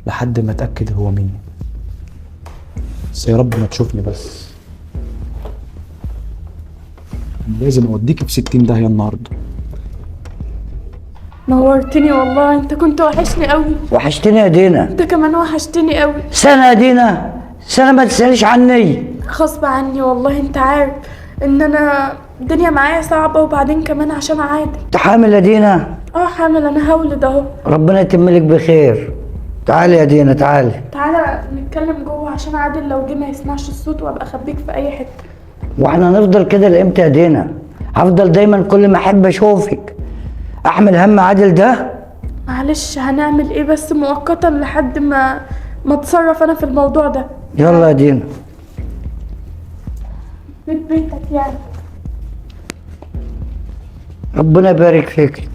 لحد ما اتاكد هو مين. بس يا رب ما تشوفني بس. لازم اوديك في 60 داهيه النهارده. نورتني والله، انت كنت وحشني قوي. وحشتني يا دينا. انت كمان وحشتني قوي. سنة يا دينا، سنة ما تسأليش عني. غصب عني والله، انت عارف ان انا الدنيا معايا صعبة، وبعدين كمان عشان عادل. انت حامل يا دينا؟ حامل، انا هولد اهو. ربنا يتم لك بخير. تعالي يا دينا تعالي. تعالى نتكلم جوه عشان عادل لو جه ما يسمعش الصوت، وابقى اخبيك في اي حتة. واحنا هنفضل كده لامتى يا دينا؟ هفضل دايما كل ما احب اشوفك احمل هم عادل ده؟ معلش هنعمل ايه بس مؤقتا لحد ما اتصرف انا في الموضوع ده. يلا يا دينا. بيتك يعني. ربنا يبارك فيك.